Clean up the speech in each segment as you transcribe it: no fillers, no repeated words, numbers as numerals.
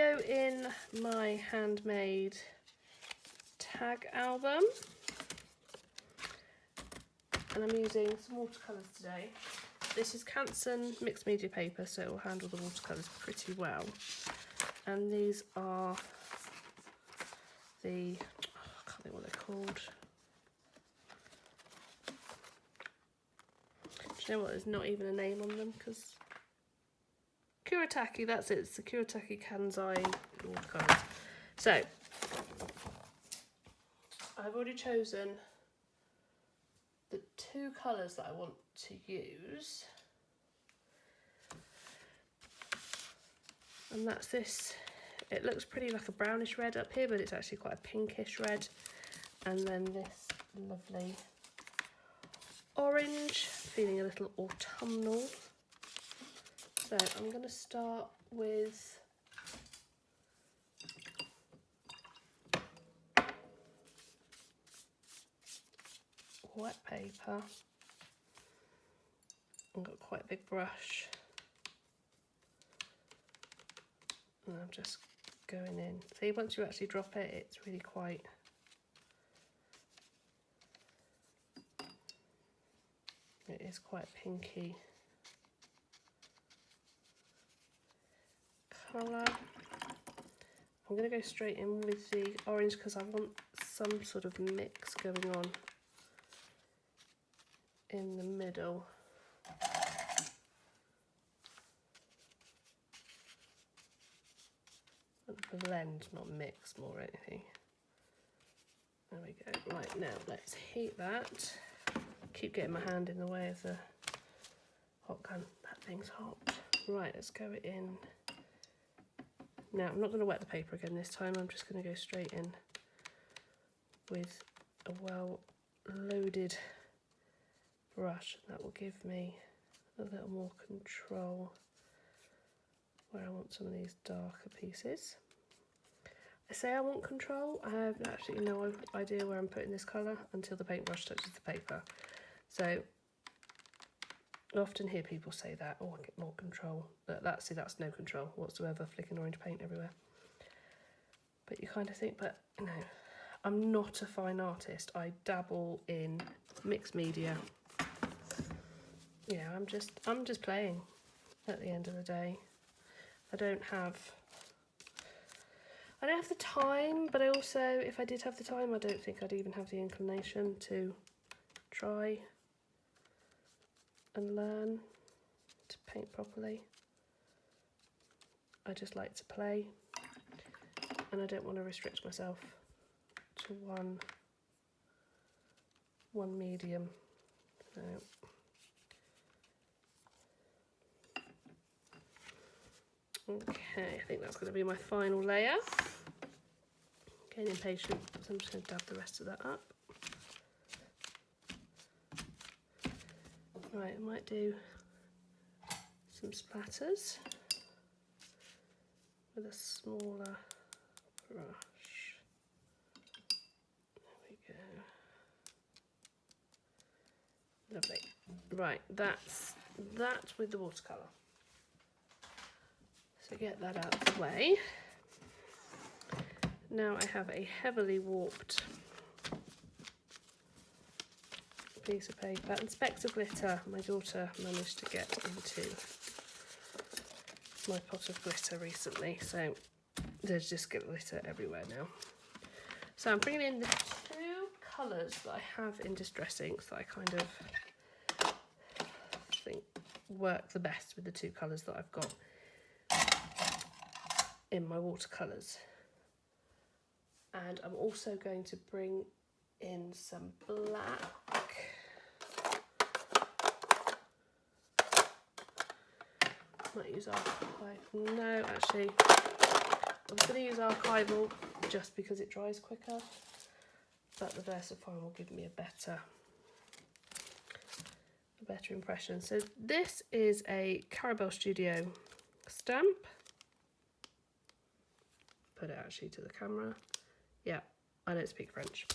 go in my handmade tag album, and I'm using some watercolours today. This is Canson mixed media paper, so it will handle the watercolours pretty well. And these are the, I can't think what they're called. Do you know what, there's not even a name on them, because Kuretake, that's it, it's the Kuretake Kansai watercolours. So, I've already chosen the two colours that I want to use. And that's this, it looks pretty like a brownish red up here, but it's actually quite a pinkish red. And then this lovely orange, feeling a little autumnal. So I'm going to start with wet paper. I've got quite a big brush. And I'm just going in. See, once you actually drop it, it's really quite... It is quite pinky colour. I'm going to go straight in with the orange because I want some sort of mix going on in the middle. Blend, not mix, more anything. There we go. Right, now let's heat that. Keep getting my hand in the way of the hot gun. That thing's hot. Right, let's go in. Now, I'm not going to wet the paper again this time. I'm just going to go straight in with a well-loaded brush. That will give me a little more control where I want some of these darker pieces. I say I want control. I have absolutely no idea where I'm putting this colour until the paintbrush touches the paper. So I often hear people say that, oh, I get more control. But that's no control whatsoever, flicking orange paint everywhere. But you kind of think, but no, I'm not a fine artist. I dabble in mixed media. Yeah, I'm just playing at the end of the day. I don't have the time, but I also, if I did have the time, I don't think I'd even have the inclination to try and learn to paint properly. I just like to play, and I don't want to restrict myself to one medium. So okay, I think that's going to be my final layer. Getting impatient, so I'm just going to dab the rest of that up. Right, I might do some splatters with a smaller brush. There we go. Lovely. Right, that's that with the watercolour. So get that out of the way. Now I have a heavily warped piece of paper and specks of glitter. My daughter managed to get into my pot of glitter recently, so there's just glitter everywhere now. So I'm bringing in the two colours that I have in Distress Inks that I kind of think work the best with the two colours that I've got in my watercolours. And I'm also going to bring in some black. Might use archival. No, actually, I was going to use archival just because it dries quicker, but the VersaFine will give me a better impression. So this is a Carabelle Studio stamp. Put it actually to the camera. Yeah, I don't speak French.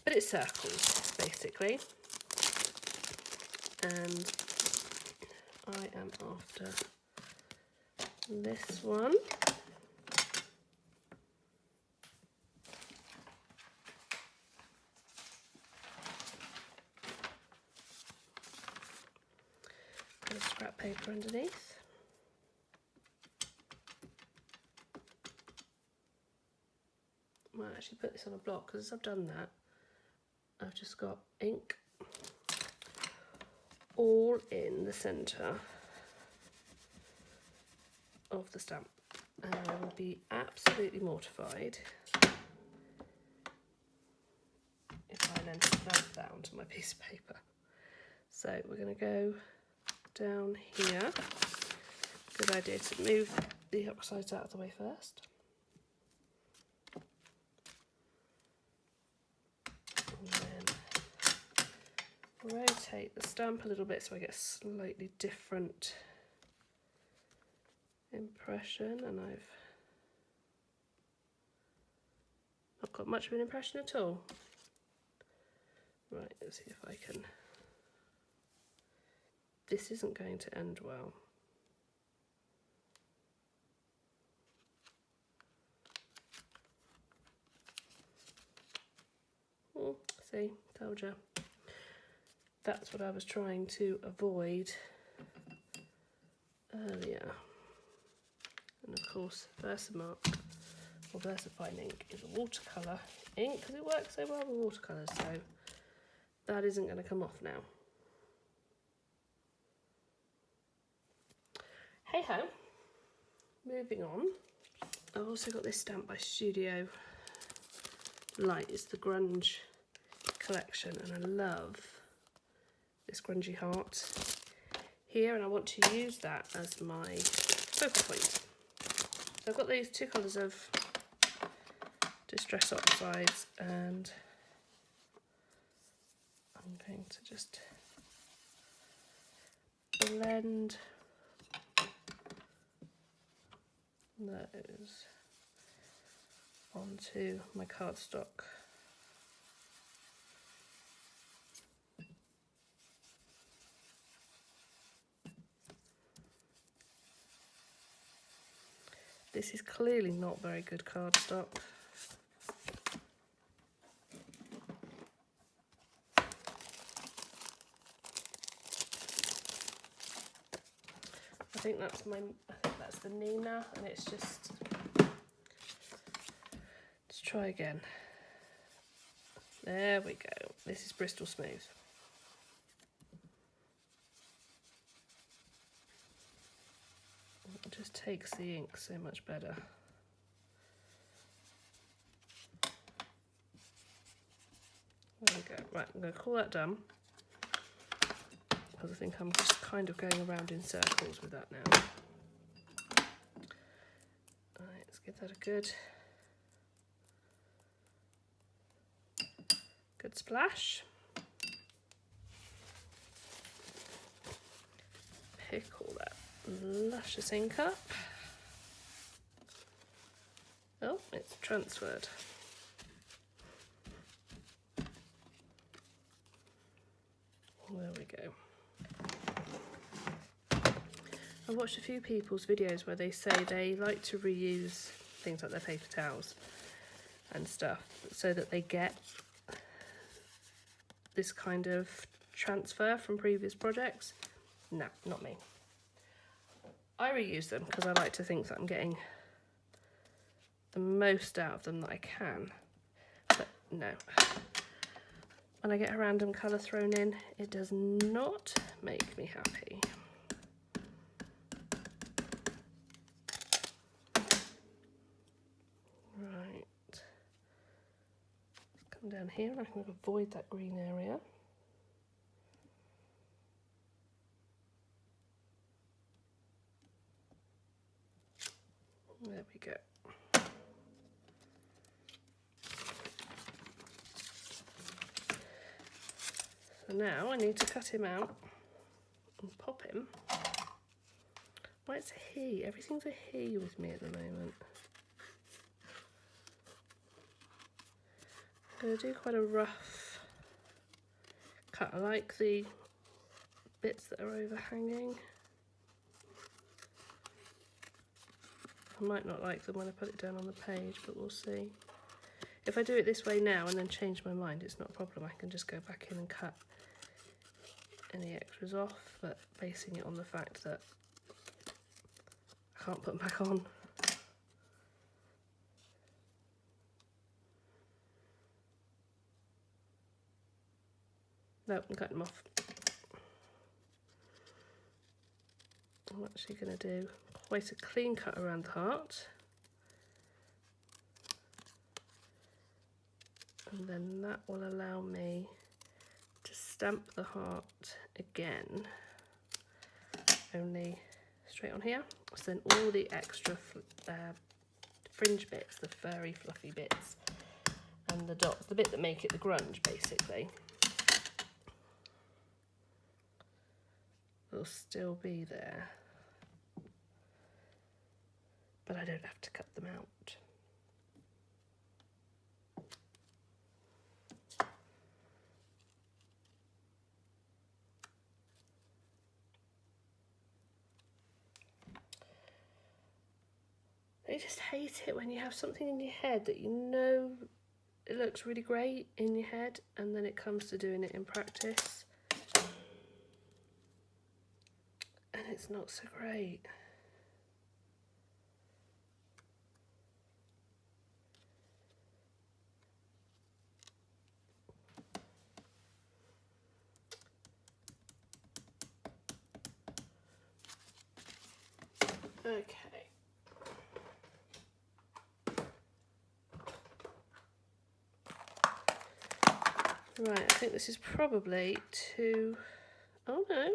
But it's circles, basically. And I am after this one. And scrap paper underneath. I might actually put this on a block, because as I've done that, I've just got ink all in the centre of the stamp, and I will be absolutely mortified if I then stamp that onto my piece of paper. So we're going to go down here. Good idea to move the oxides out of the way first. And then rotate the stamp a little bit so I get a slightly different impression, and I've not got much of an impression at all. Right, let's see if I can. This isn't going to end well. See, told you. That's what I was trying to avoid earlier. And of course, Versamark or VersaFine ink is a watercolour ink because it works so well with watercolours, so that isn't going to come off now. Hey ho, moving on. I've also got this stamp by Studio Light. It's the Grunge collection, and I love this grungy heart here, and I want to use that as my focal point. So I've got these two colours of Distress Oxides, and I'm going to just blend those onto my cardstock. This is clearly not very good cardstock. I think that's the Nina, and it's just, let's try again. There we go. This is Bristol Smooth. It just takes the ink so much better. There we go. Right, I'm going to call that done, because I think I'm just kind of going around in circles with that now. Right, let's give that a good splash. Pick all that luscious ink up. Oh, it's transferred. There we go. I've watched a few people's videos where they say they like to reuse things like their paper towels and stuff so that they get this kind of transfer from previous projects. No, not me. I reuse them because I like to think that I'm getting the most out of them that I can. But no. When I get a random colour thrown in, it does not make me happy. Right. Let's come down here and I can avoid that green area. There we go. So now I need to cut him out and pop him. Why, it's a he. Everything's a he with me at the moment. I'm going to do quite a rough cut. I like the bits that are overhanging. I might not like them when I put it down on the page, but we'll see. If I do it this way now and then change my mind, it's not a problem. I can just go back in and cut any extras off, but basing it on the fact that I can't put them back on. No, I'm cutting them off. I'm actually going to do quite a clean cut around the heart. And then that will allow me to stamp the heart again, only straight on here. So then all the extra fringe bits, the furry fluffy bits, and the dots, the bit that make it the grunge basically, will still be there. But I don't have to cut them out. I just hate it when you have something in your head that you know it looks really great in your head, and then it comes to doing it in practice and it's not so great. Okay. Right, I think this is probably too... Oh no.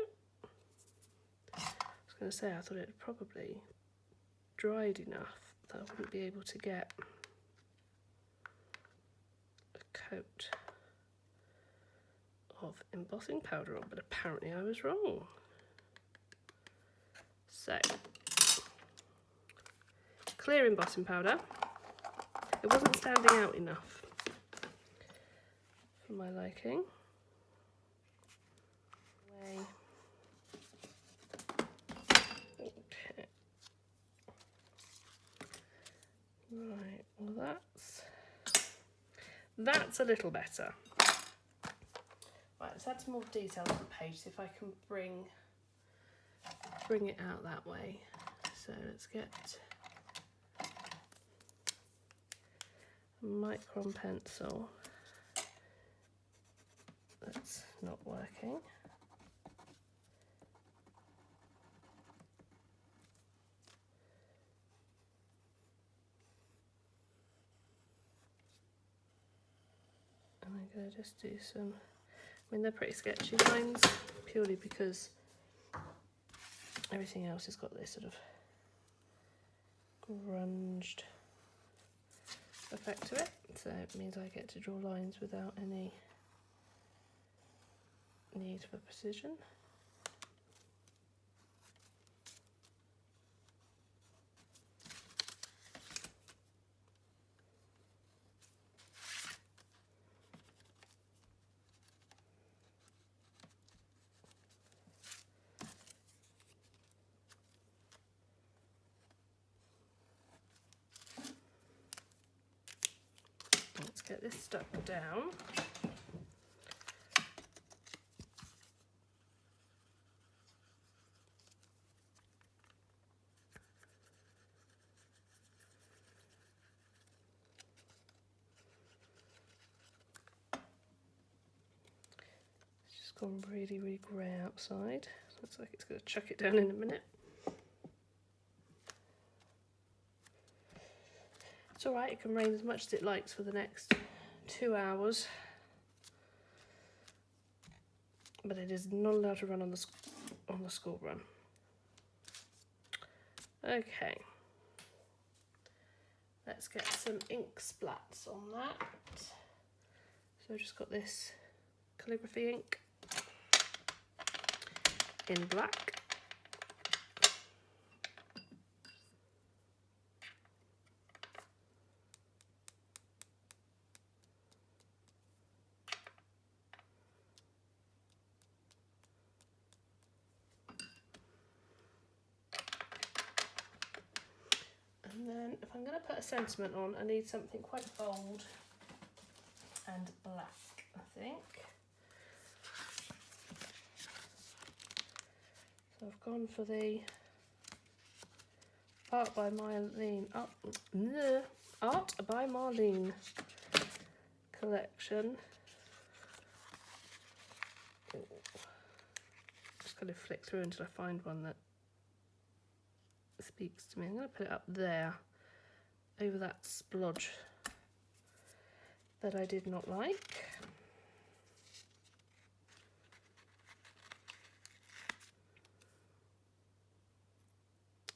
I was going to say, I thought it had probably dried enough that I wouldn't be able to get a coat of embossing powder on, but apparently I was wrong. So, clear embossing powder. It wasn't standing out enough for my liking. Okay. Right, well that's a little better. Right, let's add some more detail to the page, see if I can bring it out that way. So let's get a micron pencil. That's not working. And I'm going to just do some, I mean they're pretty sketchy lines, purely because everything else has got this sort of grunged effect to it, so it means I get to draw lines without any need for precision. Let's get this stuck down. It's just gone really, really grey outside. Looks like it's going to chuck it down in a minute. It's alright, it can rain as much as it likes for the next 2 hours. But it is not allowed to run on the school run. Okay. Let's get some ink splats on that. So I've just got this calligraphy ink in black. And then if I'm going to put a sentiment on, I need something quite bold and black, I think. So I've gone for the Art by Marlene collection. Just got to flick through until I find one that speaks to me. I'm going to put it up there over that splodge that I did not like.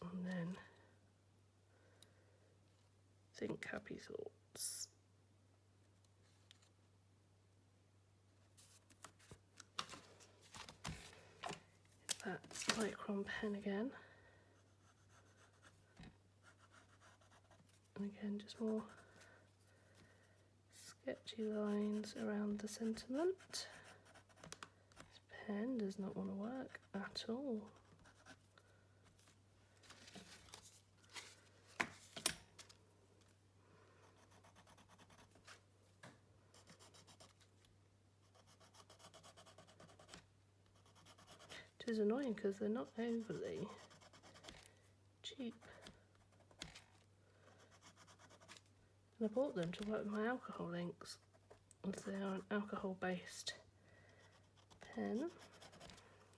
And then think happy thoughts. That micron pen again. And again, just more sketchy lines around the sentiment. This pen does not want to work at all. It is annoying because they're not overly cheap. And I bought them to work with my alcohol inks, as they are an alcohol-based pen.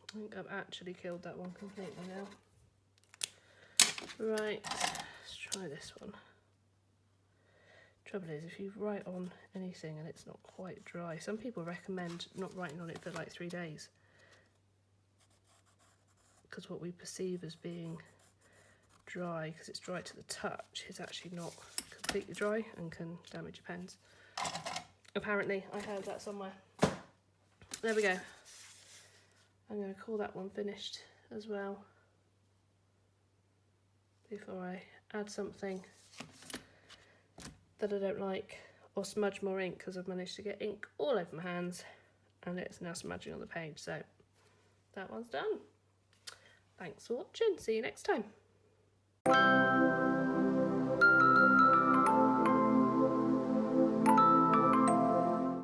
I think I've actually killed that one completely now. Right, let's try this one. Trouble is, if you write on anything and it's not quite dry, some people recommend not writing on it for like 3 days. Because what we perceive as being dry, because it's dry to the touch, is actually not completely dry and can damage your pens. Apparently, I heard that somewhere. There we go. I'm going to call that one finished as well, before I add something that I don't like or smudge more ink, because I've managed to get ink all over my hands and it's now smudging on the page. So that one's done. Thanks for watching. See you next time.